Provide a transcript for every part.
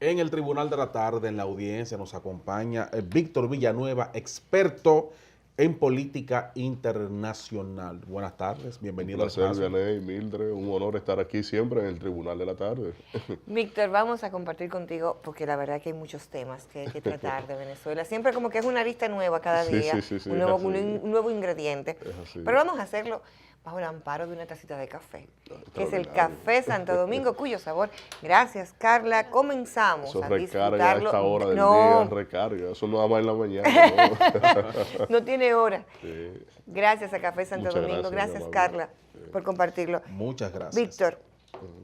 En el Tribunal de la Tarde, en la audiencia, nos acompaña Víctor Villanueva, experto en política internacional. Buenas tardes, Un bienvenido al placer, espacio. Vianey, Mildred, un honor estar aquí siempre en el Tribunal de la Tarde. Víctor, vamos a compartir contigo, porque la verdad que hay muchos temas que hay que tratar de Venezuela. Siempre como que es una arista nueva cada Sí, día, sí, sí, sí, un es nuevo, así, un nuevo ingrediente. es así. Pero vamos a hacerlo bajo el amparo de una tacita de café, que es el Extraordinario. Café Santo Domingo, cuyo sabor, gracias Carla, comenzamos Eso a recarga a disfrutarlo. esta hora del día, No, recarga. Eso no da más en la mañana, ¿no? no tiene hora. Sí. Gracias a Café Santo Muchas Domingo, gracias, gracias mi amable. Carla por compartirlo. Muchas gracias. Víctor,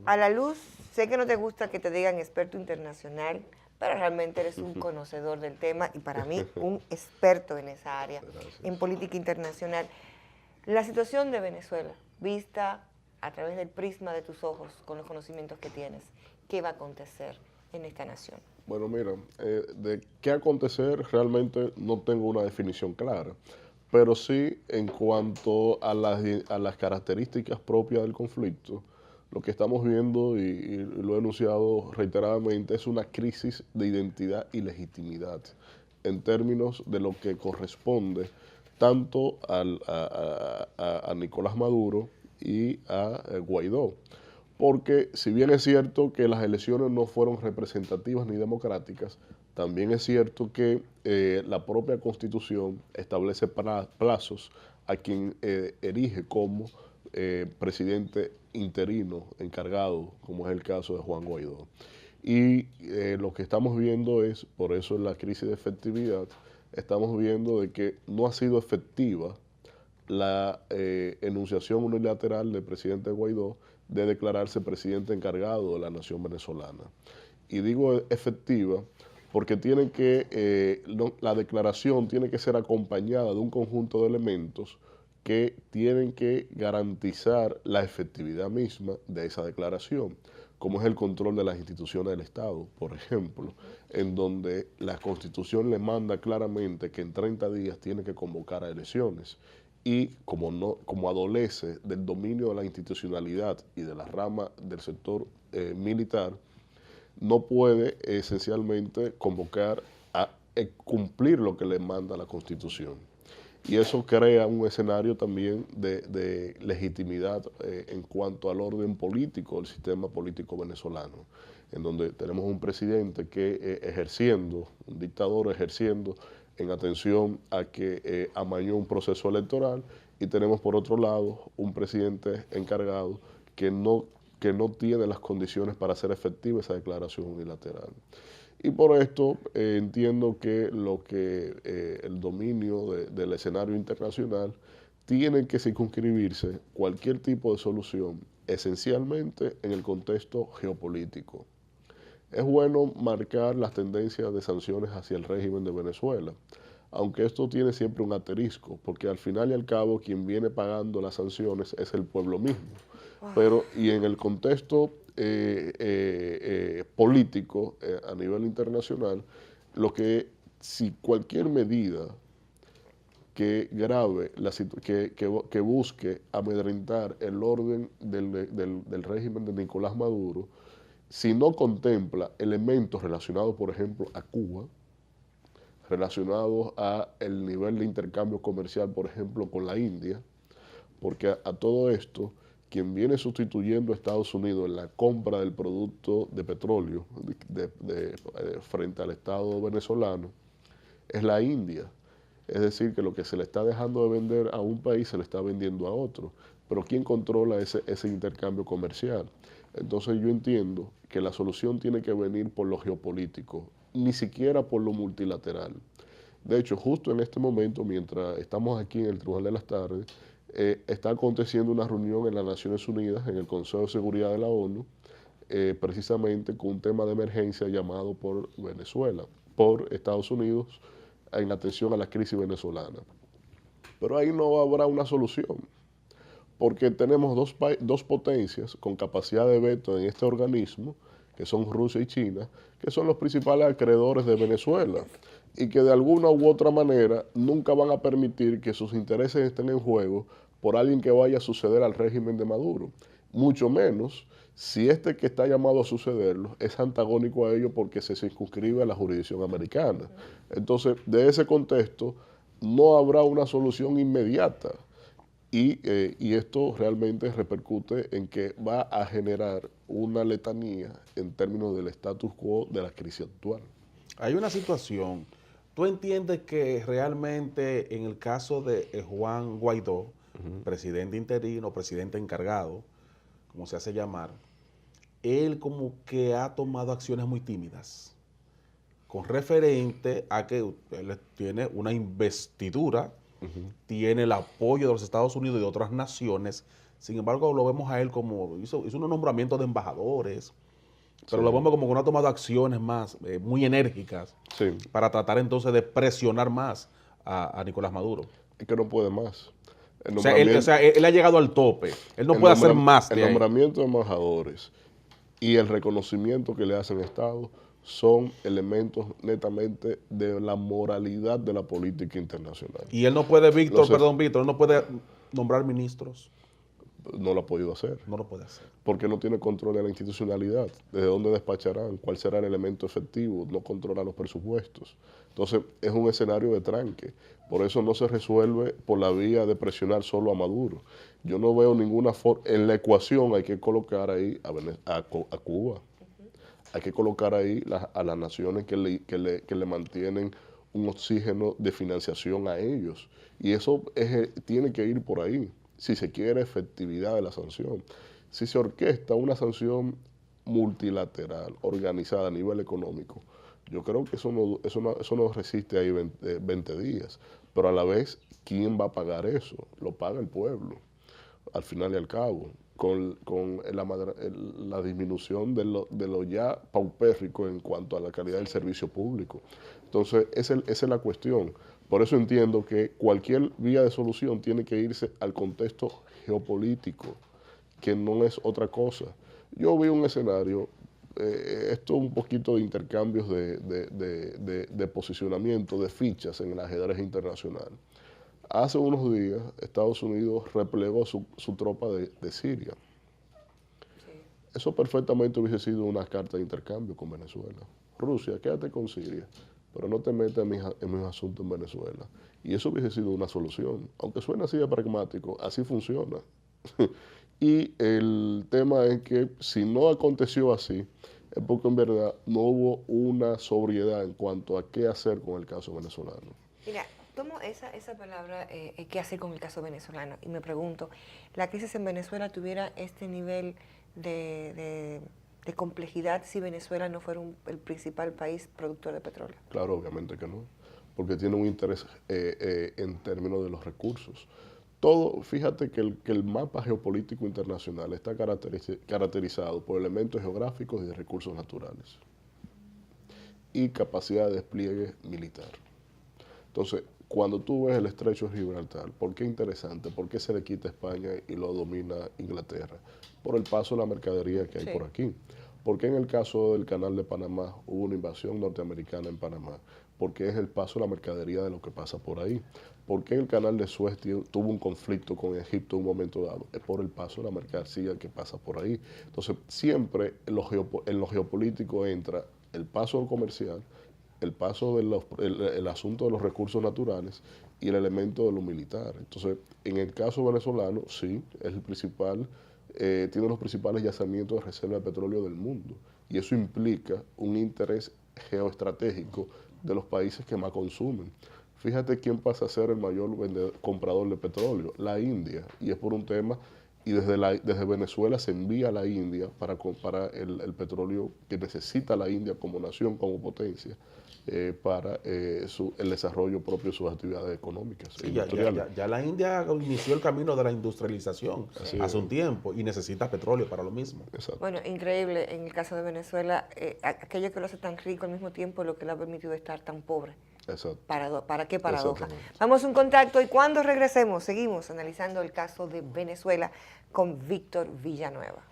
a la luz, sé que no te gusta que te digan experto internacional, pero realmente eres un conocedor del tema y para mí un experto en esa área, en política internacional. La situación de Venezuela, vista a través del prisma de tus ojos, con los conocimientos que tienes, ¿qué va a acontecer en esta nación? Bueno, mira, de qué acontecer realmente no tengo una definición clara, pero sí en cuanto a las características propias del conflicto, lo que estamos viendo, y lo he enunciado reiteradamente, es una crisis de identidad y legitimidad en términos de lo que corresponde tanto a Nicolás Maduro y a Guaidó. Porque si bien es cierto que las elecciones no fueron representativas ni democráticas, también es cierto que la propia Constitución establece plazos a quien erige como presidente interino encargado, como es el caso de Juan Guaidó. Y lo que estamos viendo es, por eso en la crisis de efectividad, estamos viendo de que no ha sido efectiva la enunciación unilateral del presidente Guaidó de declararse presidente encargado de la nación venezolana. Y digo efectiva porque la declaración tiene que ser acompañada de un conjunto de elementos que tienen que garantizar la efectividad misma de esa declaración, como es el control de las instituciones del Estado, por ejemplo, en donde la Constitución le manda claramente que en 30 días tiene que convocar a elecciones y como adolece del dominio de la institucionalidad y de la rama del sector militar, no puede esencialmente convocar a cumplir lo que le manda la Constitución. Y eso crea un escenario también de legitimidad en cuanto al orden político del sistema político venezolano, en donde tenemos un presidente que un dictador ejerciendo en atención a que amañó un proceso electoral, y tenemos por otro lado un presidente encargado que no tiene las condiciones para hacer efectiva esa declaración unilateral. Y por esto entiendo que el dominio del escenario internacional tiene que circunscribirse cualquier tipo de solución esencialmente en el contexto geopolítico. Es bueno marcar las tendencias de sanciones hacia el régimen de Venezuela, aunque esto tiene siempre un asterisco, porque al final y al cabo quien viene pagando las sanciones es el pueblo mismo. Pero, y en el contexto político a nivel internacional, si cualquier medida que grave, que busque amedrentar el orden del régimen de Nicolás Maduro, si no contempla elementos relacionados, por ejemplo, a Cuba, relacionados a el nivel de intercambio comercial, por ejemplo, con la India, porque a todo esto, quien viene sustituyendo a Estados Unidos en la compra del producto de petróleo frente al Estado venezolano es la India. Es decir, que lo que se le está dejando de vender a un país se le está vendiendo a otro. Pero ¿quién controla ese intercambio comercial? Entonces yo entiendo que la solución tiene que venir por lo geopolítico, ni siquiera por lo multilateral. De hecho, justo en este momento, mientras estamos aquí en el Tribunal de las Tardes, está aconteciendo una reunión en las Naciones Unidas, en el Consejo de Seguridad de la ONU, precisamente con un tema de emergencia llamado por Venezuela, por Estados Unidos, en atención a la crisis venezolana. Pero ahí no habrá una solución, porque tenemos dos potencias con capacidad de veto en este organismo, que son Rusia y China, que son los principales acreedores de Venezuela, y que de alguna u otra manera nunca van a permitir que sus intereses estén en juego por alguien que vaya a suceder al régimen de Maduro. Mucho menos si este que está llamado a sucederlo es antagónico a ello porque se circunscribe a la jurisdicción americana. Entonces, de ese contexto, no habrá una solución inmediata. Y esto realmente repercute en que va a generar una letanía en términos del status quo de la crisis actual. Hay una situación. ¿Tú entiendes que realmente en el caso de Juan Guaidó, presidente interino, presidente encargado, como se hace llamar, él como que ha tomado acciones muy tímidas con referente a que él tiene una investidura, tiene el apoyo de los Estados Unidos y de otras naciones? Sin embargo, lo vemos a él como, hizo unos nombramientos de embajadores, pero lo vemos como que no ha tomado acciones más, muy enérgicas, para tratar entonces de presionar más a Nicolás Maduro. Es que no puede más. O sea, él ha llegado al tope, él no puede hacer más. El nombramiento de embajadores y el reconocimiento que le hacen Estado son elementos netamente de la moralidad de la política internacional. Y él no puede, Víctor, él no puede nombrar ministros. No lo ha podido hacer. No lo puede hacer. Porque no tiene control de la institucionalidad. ¿Desde dónde despacharán? ¿Cuál será el elemento efectivo? No controla los presupuestos. Entonces, es un escenario de tranque. Por eso no se resuelve por la vía de presionar solo a Maduro. Yo no veo ninguna forma. En la ecuación hay que colocar ahí a Cuba. Hay que colocar ahí a las naciones que le mantienen un oxígeno de financiación a ellos. Y eso tiene que ir por ahí, si se quiere efectividad de la sanción. Si se orquesta una sanción multilateral, organizada a nivel económico, yo creo que eso no resiste ahí 20 días. Pero a la vez, ¿quién va a pagar eso? Lo paga el pueblo, al final y al cabo, con la disminución de lo ya paupérrico en cuanto a la calidad del servicio público. Entonces, esa es la cuestión. Por eso entiendo que cualquier vía de solución tiene que irse al contexto geopolítico, que no es otra cosa. Yo vi un escenario, esto un poquito de intercambios de posicionamiento, de fichas en el ajedrez internacional. Hace unos días, Estados Unidos replegó su tropa de Siria. Sí. Eso perfectamente hubiese sido una carta de intercambio con Venezuela. Rusia, quédate con Siria, pero no te metas en mis asuntos en Venezuela. Y eso hubiese sido una solución. Aunque suena así de pragmático, así funciona. Y el tema es que si no aconteció así, es porque en verdad no hubo una sobriedad en cuanto a qué hacer con el caso venezolano. Mira, tomo esa palabra, qué hacer con el caso venezolano, y me pregunto, ¿la crisis en Venezuela tuviera este nivel de complejidad si Venezuela no fuera el principal país productor de petróleo? Claro, obviamente que no, porque tiene un interés en términos de los recursos. Fíjate que el mapa geopolítico internacional está caracterizado por elementos geográficos y de recursos naturales y capacidad de despliegue militar. Entonces, cuando tú ves el estrecho de Gibraltar, ¿por qué interesante? ¿Por qué se le quita a España y lo domina Inglaterra? Por el paso de la mercadería que hay por aquí. ¿Por qué en el caso del Canal de Panamá hubo una invasión norteamericana en Panamá? Porque es el paso de la mercadería de lo que pasa por ahí. ¿Por qué el Canal de Suez tuvo un conflicto con Egipto en un momento dado? Es por el paso de la mercancía que pasa por ahí. Entonces, siempre en lo geopolítico entra el paso comercial, el paso el asunto de los recursos naturales y el elemento de lo militar. Entonces, en el caso venezolano, sí, es el principal, tiene los principales yacimientos de reserva de petróleo del mundo. Y eso implica un interés geoestratégico de los países que más consumen. Fíjate quién pasa a ser el mayor comprador de petróleo, la India, y es por un tema, y desde Venezuela se envía a la India para comprar el petróleo que necesita la India como nación, como potencia, para el desarrollo propio de sus actividades económicas. Sí, ya la India inició el camino de la industrialización hace un tiempo y necesita petróleo para lo mismo. Exacto. Bueno, increíble, en el caso de Venezuela, aquello que lo hace tan rico al mismo tiempo lo que le ha permitido estar tan pobre. Exacto. ¿Para qué paradoja? Vamos a un contacto y cuando regresemos seguimos analizando el caso de Venezuela con Víctor Villanueva.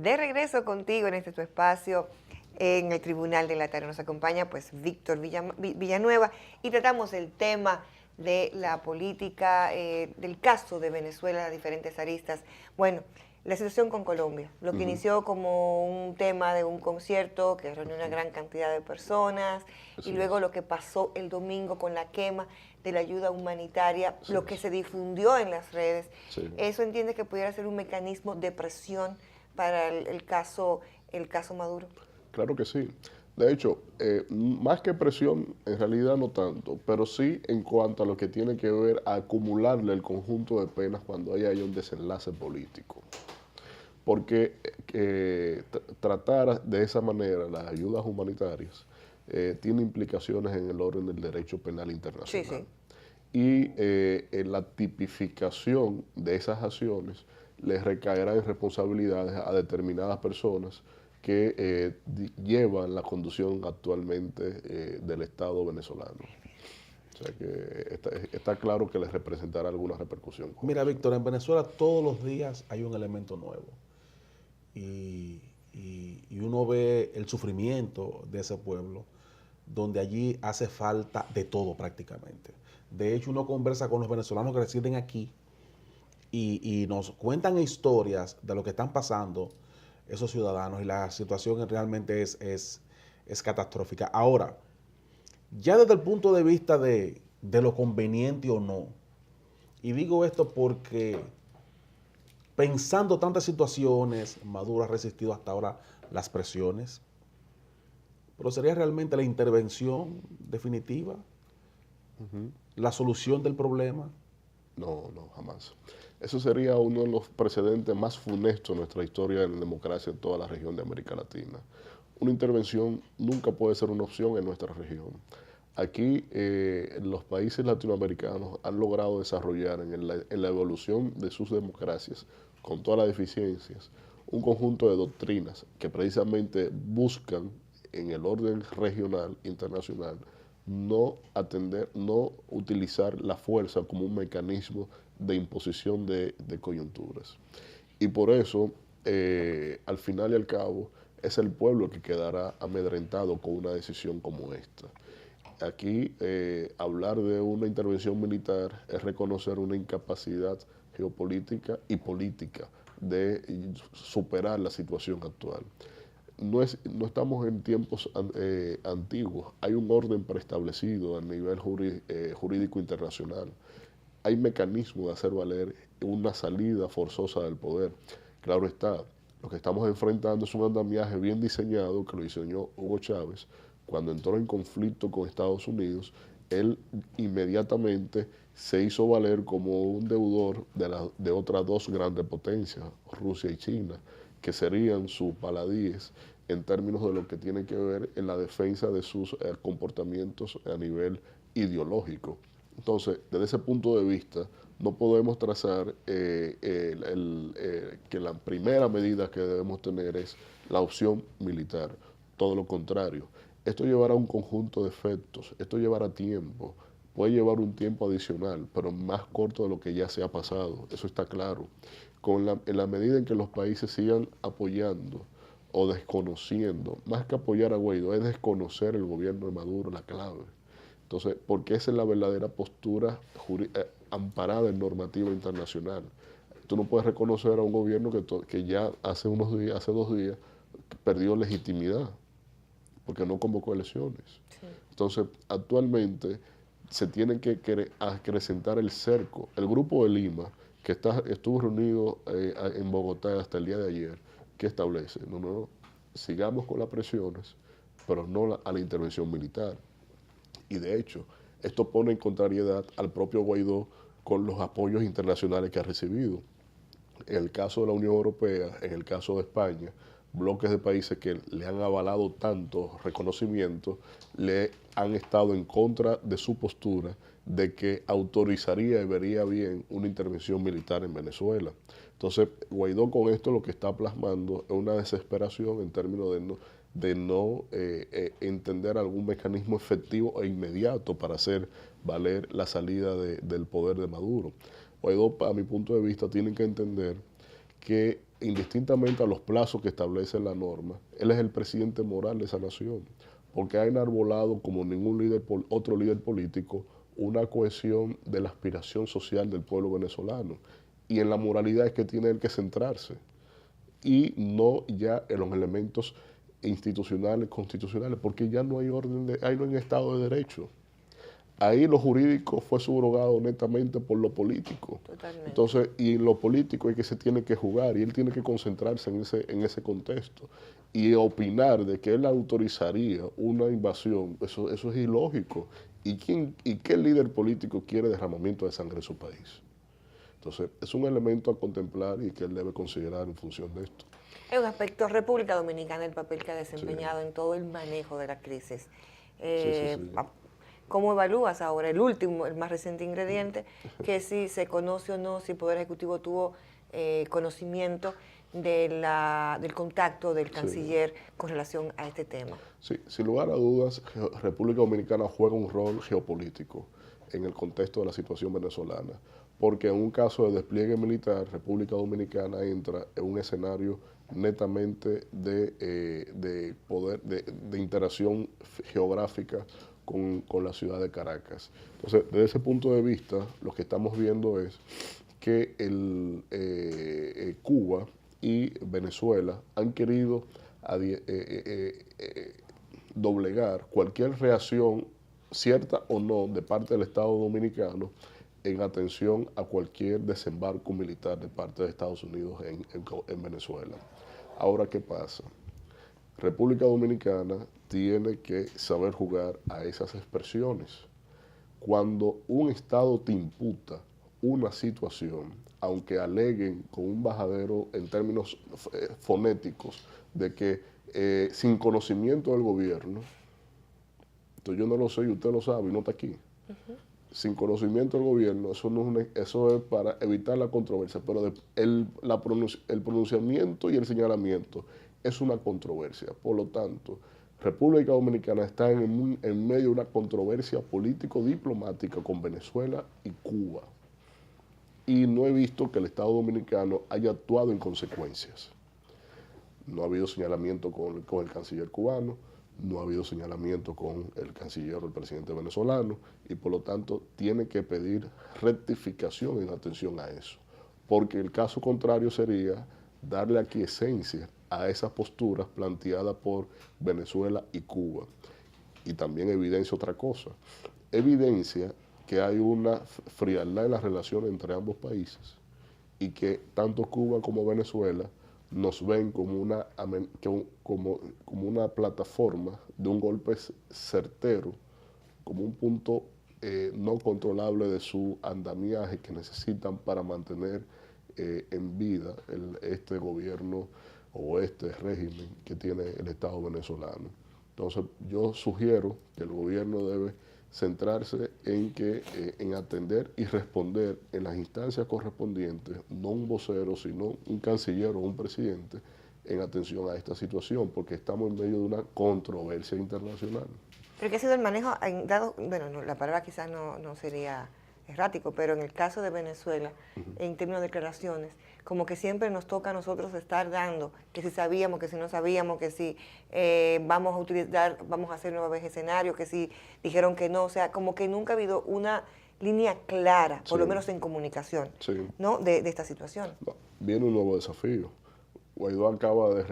de regreso contigo en este tu espacio en el Tribunal de la Tarde. Nos acompaña pues Víctor Villanueva y tratamos el tema de la política, del caso de Venezuela, diferentes aristas. Bueno, la situación con Colombia, lo que inició como un tema de un concierto que reunió una gran cantidad de personas, y luego lo que pasó el domingo con la quema de la ayuda humanitaria, lo que se difundió en las redes. ¿Eso entiende que pudiera ser un mecanismo de presión para el caso Maduro? Claro que sí. De hecho, más que presión, en realidad no tanto, pero sí en cuanto a lo que tiene que ver a acumularle el conjunto de penas cuando haya un desenlace político. Porque tratar de esa manera las ayudas humanitarias tiene implicaciones en el orden del derecho penal internacional. Y la tipificación de esas acciones les recaerá en responsabilidades a determinadas personas que llevan la conducción actualmente del Estado venezolano. O sea que está claro que les representará alguna repercusión. Mira, Víctor, en Venezuela todos los días hay un elemento nuevo. Y uno ve el sufrimiento de ese pueblo, donde allí hace falta de todo prácticamente. De hecho, uno conversa con los venezolanos que residen aquí y nos cuentan historias de lo que están pasando esos ciudadanos, y la situación realmente es catastrófica. Ahora, ya desde el punto de vista de lo conveniente o no, y digo esto porque pensando tantas situaciones, Maduro ha resistido hasta ahora las presiones, pero ¿sería realmente la intervención definitiva la solución del problema? No, jamás. Eso sería uno de los precedentes más funestos en nuestra historia de la democracia en toda la región de América Latina. Una intervención nunca puede ser una opción en nuestra región. Aquí los países latinoamericanos han logrado desarrollar en la evolución de sus democracias, con todas las deficiencias, un conjunto de doctrinas que precisamente buscan en el orden regional, internacional, no utilizar la fuerza como un mecanismo de imposición de coyunturas. Y por eso, al final y al cabo, es el pueblo que quedará amedrentado con una decisión como esta. Aquí, hablar de una intervención militar es reconocer una incapacidad geopolítica y política de superar la situación actual. No estamos en tiempos antiguos, hay un orden preestablecido a nivel jurídico internacional. Hay mecanismos de hacer valer una salida forzosa del poder. Claro está, lo que estamos enfrentando es un andamiaje bien diseñado que lo diseñó Hugo Chávez. Cuando entró en conflicto con Estados Unidos, él inmediatamente se hizo valer como un deudor de otras dos grandes potencias, Rusia y China, que serían sus baladíes en términos de lo que tiene que ver en la defensa de sus comportamientos a nivel ideológico. Entonces, desde ese punto de vista, no podemos trazar que la primera medida que debemos tener es la opción militar. Todo lo contrario. Esto llevará un conjunto de efectos, esto llevará tiempo, puede llevar un tiempo adicional, pero más corto de lo que ya se ha pasado, eso está claro. En la medida en que los países sigan apoyando o desconociendo, más que apoyar a Guaidó, es desconocer el gobierno de Maduro, la clave. Entonces, porque esa es la verdadera postura amparada en normativa internacional. Tú no puedes reconocer a un gobierno que ya hace 2 días, perdió legitimidad, porque no convocó elecciones. Sí. Entonces, actualmente se tiene que acrecentar el cerco. El Grupo de Lima, que estuvo reunido en Bogotá hasta el día de ayer, ¿qué establece? No, sigamos con las presiones, pero no a la intervención militar. Y de hecho, esto pone en contrariedad al propio Guaidó con los apoyos internacionales que ha recibido. En el caso de la Unión Europea, en el caso de España, bloques de países que le han avalado tanto reconocimiento, le han estado en contra de su postura de que autorizaría y vería bien una intervención militar en Venezuela. Entonces, Guaidó con esto lo que está plasmando es una desesperación en términos de no entender algún mecanismo efectivo e inmediato para hacer valer la salida del poder de Maduro. Guaidó, a mi punto de vista, tiene que entender que indistintamente a los plazos que establece la norma, él es el presidente moral de esa nación, porque ha enarbolado como ningún otro líder político una cohesión de la aspiración social del pueblo venezolano, y en la moralidad es que tiene él que centrarse, y no ya en los elementos institucionales, constitucionales, porque ya no hay ahí no hay Estado de Derecho. Ahí lo jurídico fue subrogado netamente por lo político. Totalmente. Entonces, y en lo político es que se tiene que jugar, y él tiene que concentrarse en ese contexto. Y opinar de que él autorizaría una invasión, eso es ilógico. ¿Y qué líder político quiere derramamiento de sangre en su país? Entonces, es un elemento a contemplar y que él debe considerar en función de esto. Es un aspecto República Dominicana, el papel que ha desempeñado en todo el manejo de la crisis. ¿Cómo evalúas ahora el más reciente ingrediente, que si se conoce o no, si el Poder Ejecutivo tuvo conocimiento del contacto del canciller con relación a este tema? Sí, sin lugar a dudas, República Dominicana juega un rol geopolítico en el contexto de la situación venezolana, porque en un caso de despliegue militar, República Dominicana entra en un escenario netamente de poder, de interacción geográfica con la ciudad de Caracas. Entonces, desde ese punto de vista, lo que estamos viendo es que Cuba y Venezuela han querido doblegar cualquier reacción, cierta o no, de parte del Estado Dominicano en atención a cualquier desembarco militar de parte de Estados Unidos en Venezuela. Ahora, ¿qué pasa? República Dominicana tiene que saber jugar a esas expresiones. Cuando un Estado te imputa una situación, aunque aleguen con un bajadero en términos fonéticos de que sin conocimiento del gobierno, entonces yo no lo sé y usted lo sabe y no está aquí. Sin conocimiento del gobierno, eso es para evitar la controversia, pero el pronunciamiento y el señalamiento es una controversia. Por lo tanto, República Dominicana está en medio de una controversia político-diplomática con Venezuela y Cuba. Y no he visto que el Estado Dominicano haya actuado en consecuencias. No ha habido señalamiento con el canciller cubano, no ha habido señalamiento con el canciller o el presidente venezolano, y por lo tanto tiene que pedir rectificación en atención a eso, porque el caso contrario sería darle aquiescencia a esas posturas planteadas por Venezuela y Cuba. Y también evidencia otra cosa, evidencia que hay una frialdad en las relaciones entre ambos países y que tanto Cuba como Venezuela nos ven como una plataforma de un golpe certero, como un punto no controlable de su andamiaje que necesitan para mantener en vida este gobierno o este régimen que tiene el Estado venezolano. Entonces yo sugiero que el gobierno debe centrarse en atender y responder en las instancias correspondientes, no un vocero, sino un canciller o un presidente, en atención a esta situación, porque estamos en medio de una controversia internacional. ¿Pero qué ha sido el manejo? Bueno, no, la palabra quizás no sería errático, pero en el caso de Venezuela, en términos de declaraciones, como que siempre nos toca a nosotros estar dando, que si sabíamos, que si no sabíamos, que si vamos a hacer nueva vez escenario, que si dijeron que no, o sea, como que nunca ha habido una línea clara, por lo menos en comunicación, ¿no? de esta situación. No, viene un nuevo desafío. Guaidó acaba de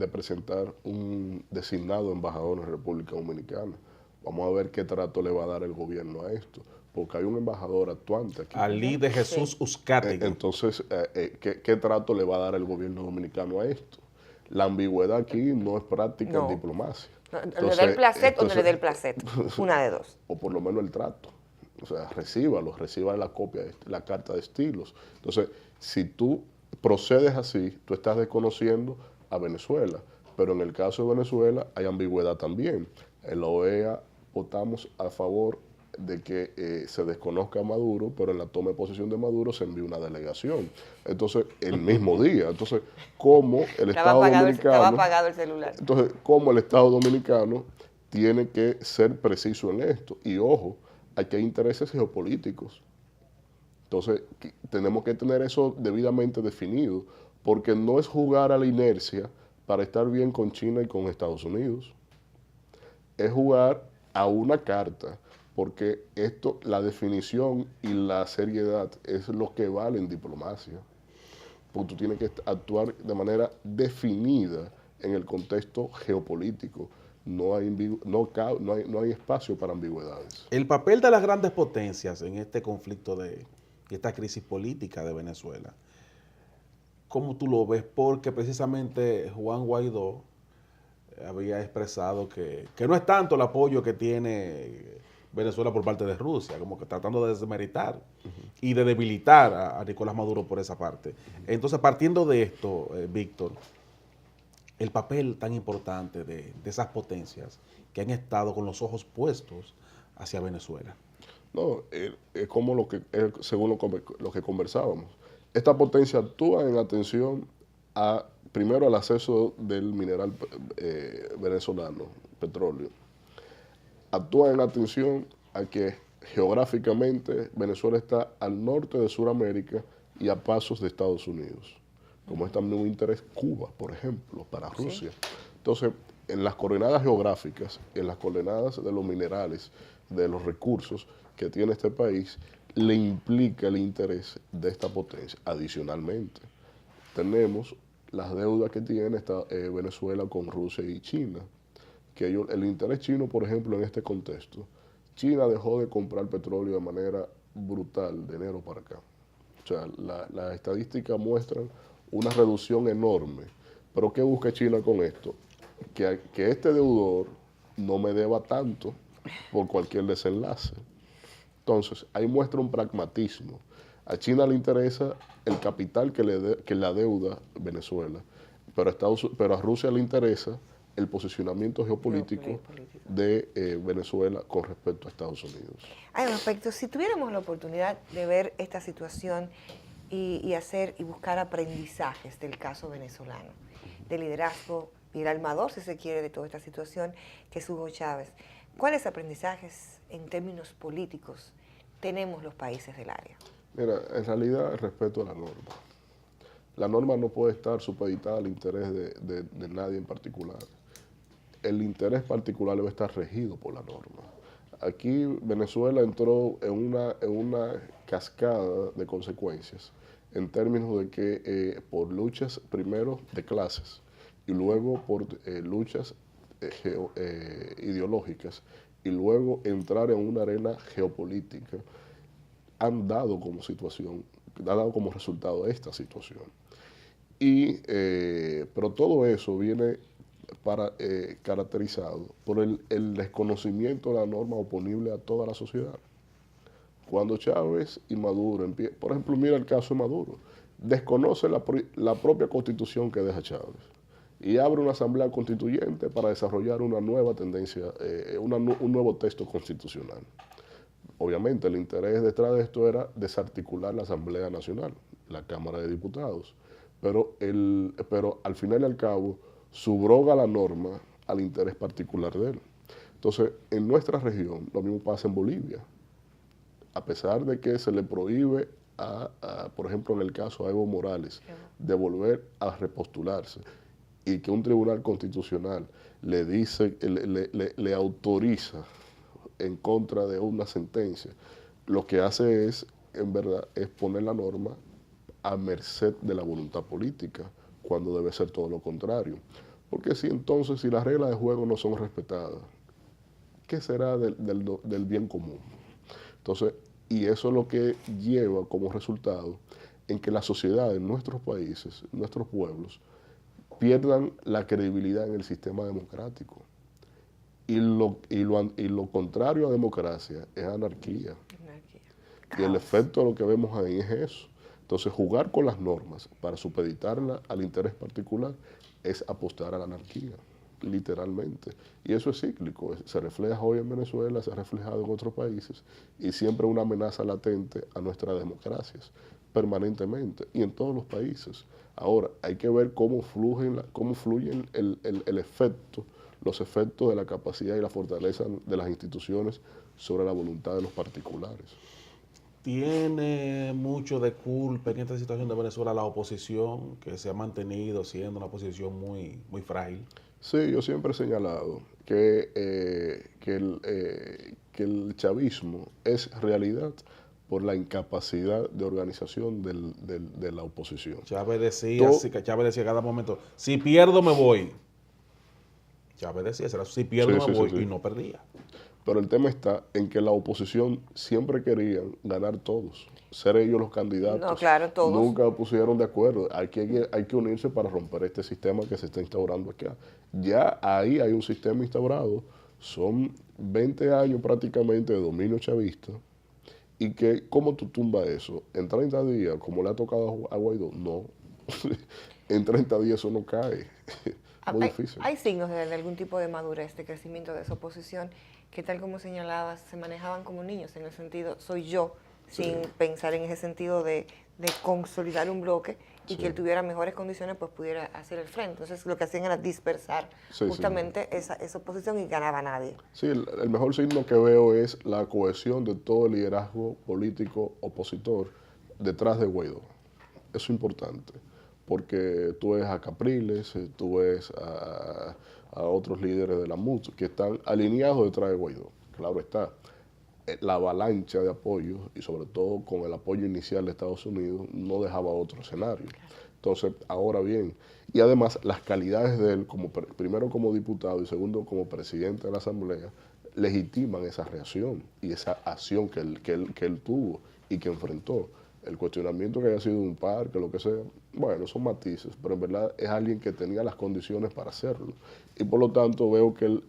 presentar un designado embajador en República Dominicana. Vamos a ver qué trato le va a dar el gobierno a esto, porque hay un embajador actuante aquí. Ali de Jesús Uzcategui. Entonces, ¿qué trato le va a dar el gobierno dominicano a esto? La ambigüedad aquí no es práctica en diplomacia. Entonces, ¿le da el placet o no le da el placet? Una de dos. O por lo menos el trato. O sea, reciba la copia, la carta de estilos. Entonces, si tú procedes así, tú estás desconociendo a Venezuela. Pero en el caso de Venezuela hay ambigüedad también. En la OEA votamos a favor de que se desconozca a Maduro, pero en la toma de posesión de Maduro se envió una delegación. Entonces, el mismo día. Entonces, ¿cómo el Estado Dominicano... Estaba apagado el celular. Entonces, ¿cómo el Estado Dominicano tiene que ser preciso en esto? Y ojo, aquí hay intereses geopolíticos. Entonces, tenemos que tener eso debidamente definido, porque no es jugar a la inercia para estar bien con China y con Estados Unidos. Es jugar a una carta, porque esto, la definición y la seriedad es lo que vale en diplomacia. Porque tú tienes que actuar de manera definida en el contexto geopolítico. No hay espacio para ambigüedades. El papel de las grandes potencias en este conflicto de esta crisis política de Venezuela, ¿cómo tú lo ves? Porque precisamente Juan Guaidó había expresado que no es tanto el apoyo que tiene Venezuela por parte de Rusia, como que tratando de desmeritar y de debilitar a Nicolás Maduro por esa parte. Entonces, partiendo de esto, Víctor, el papel tan importante de esas potencias que han estado con los ojos puestos hacia Venezuela. No, es como según lo que conversábamos. Esta potencia actúa en atención primero al acceso del mineral venezolano, petróleo. Actúa en atención a que geográficamente Venezuela está al norte de Sudamérica y a pasos de Estados Unidos. Como es también un interés Cuba, por ejemplo, para Rusia. Sí. Entonces, en las coordenadas geográficas, en las coordenadas de los minerales, de los recursos que tiene este país, le implica el interés de esta potencia. Adicionalmente, tenemos las deudas que tiene Venezuela con Rusia y China. Que el interés chino, por ejemplo, en este contexto, China dejó de comprar petróleo de manera brutal de enero para acá. O sea, las estadísticas muestran una reducción enorme. Pero ¿qué busca China con esto? Que este deudor no me deba tanto por cualquier desenlace. Entonces, ahí muestra un pragmatismo. A China le interesa el capital que le adeuda Venezuela, pero a Rusia le interesa el posicionamiento geopolítico de Venezuela con respecto a Estados Unidos. Hay un aspecto, si tuviéramos la oportunidad de ver esta situación y buscar aprendizajes del caso venezolano, de liderazgo y el armador, si se quiere, de toda esta situación, que es Hugo Chávez, ¿cuáles aprendizajes en términos políticos tenemos los países del área? Mira, en realidad el respeto a la norma. La norma no puede estar supeditada al interés de nadie en particular. El interés particular debe estar regido por la norma. Aquí Venezuela entró en una cascada de consecuencias en términos de que por luchas primero de clases y luego por luchas ideológicas y luego entrar en una arena geopolítica, han dado como resultado esta situación. Pero todo eso viene caracterizado por el desconocimiento de la norma oponible a toda la sociedad. Cuando Chávez y Maduro, por ejemplo, mira el caso de Maduro, desconoce la propia constitución que deja Chávez y abre una asamblea constituyente para desarrollar una nueva tendencia, un nuevo texto constitucional. Obviamente el interés detrás de esto era desarticular la Asamblea Nacional, la Cámara de Diputados, pero al final y al cabo subroga la norma al interés particular de él. Entonces, en nuestra región, lo mismo pasa en Bolivia. A pesar de que se le prohíbe, por ejemplo, en el caso a Evo Morales, de volver a repostularse, y que un tribunal constitucional le dice, le autoriza en contra de una sentencia, lo que hace es, en verdad, es poner la norma a merced de la voluntad política, cuando debe ser todo lo contrario. Porque si las reglas de juego no son respetadas, ¿qué será del bien común? Entonces, y eso es lo que lleva como resultado en que la sociedad en nuestros países, nuestros pueblos, pierdan la credibilidad en el sistema democrático. Y lo contrario a democracia es anarquía. Y el efecto de lo que vemos ahí es eso. Entonces, jugar con las normas para supeditarla al interés particular es apostar a la anarquía, literalmente. Y eso es cíclico. Se refleja hoy en Venezuela, se ha reflejado en otros países, y siempre una amenaza latente a nuestras democracias, permanentemente, y en todos los países. Ahora, hay que ver cómo fluyen el efecto, los efectos de la capacidad y la fortaleza de las instituciones sobre la voluntad de los particulares. tiene mucho de culpa en esta situación de Venezuela la oposición, que se ha mantenido siendo una posición muy frágil. Sí, yo siempre he señalado que el chavismo es realidad por la incapacidad de organización de la oposición. Chávez decía a cada momento, si pierdo me voy. Chávez decía, si pierdo me voy, y no perdía. Pero el tema está en que la oposición siempre querían ganar todos, ser ellos los candidatos. No, claro, todos. Nunca pusieron de acuerdo. Hay que unirse para romper este sistema que se está instaurando acá. Ya ahí hay un sistema instaurado. Son 20 años prácticamente de dominio chavista. Y que, ¿cómo tú tumbas eso? En 30 días, como le ha tocado a Guaidó, no. En 30 días eso no cae. Muy difícil. Hay signos de algún tipo de madurez, de crecimiento de esa oposición, que tal como señalabas, se manejaban como niños, en el sentido, soy yo, sin pensar en ese sentido de consolidar un bloque y que él tuviera mejores condiciones, pues pudiera hacer el frente. Entonces lo que hacían era dispersar justamente esa oposición y ganaba a nadie. Sí, el mejor signo que veo es la cohesión de todo el liderazgo político opositor detrás de Guaidó. Eso es importante, porque tú ves a Capriles, tú ves a otros líderes de la MUD que están alineados detrás de Guaidó. Claro está, la avalancha de apoyo, y sobre todo con el apoyo inicial de Estados Unidos, no dejaba otro escenario. Entonces, ahora bien, y además las calidades de él, primero como diputado y segundo como presidente de la Asamblea, legitiman esa reacción y esa acción que él tuvo y que enfrentó. El cuestionamiento que haya sido un parque, lo que sea, bueno, son matices, pero en verdad es alguien que tenía las condiciones para hacerlo. Y por lo tanto veo que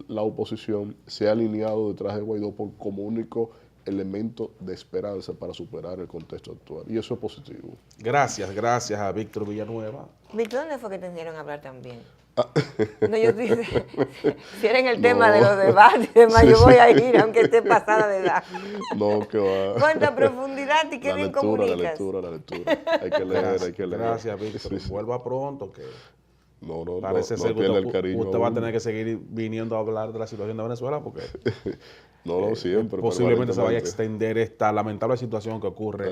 la oposición se ha alineado detrás de Guaidó como único elemento de esperanza para superar el contexto actual. Y eso es positivo. Gracias a Víctor Villanueva. Víctor, ¿dónde fue que te hicieron hablar también? No, yo dije, si era en el tema de los debates y demás, yo voy a ir, aunque esté pasada de edad. No, que va. Cuánta profundidad y qué bien comunicas. La lectura. Hay que leer, hay que leer. Gracias, Víctor. Vuelva pronto, que parece ser que tiene el cariño usted va a tener que seguir viniendo a hablar de la situación de Venezuela, porque siempre. posiblemente se vaya a extender esta lamentable situación que ocurre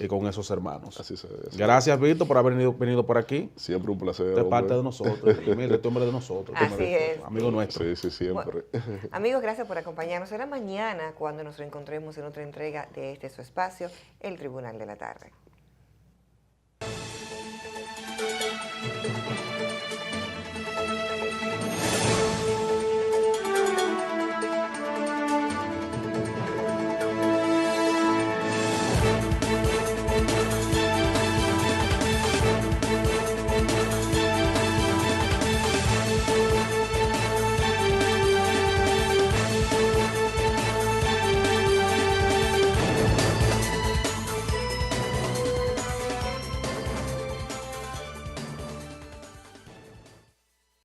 con esos hermanos. Así es. Gracias, Víctor, por haber venido por aquí. Siempre un placer. Usted es parte de nosotros. Mire, este hombre de nosotros. Así es. Amigo nuestro. Sí, siempre. Bueno, amigos, gracias por acompañarnos. Será mañana cuando nos reencontremos en otra entrega de su espacio, El Tribunal de la Tarde.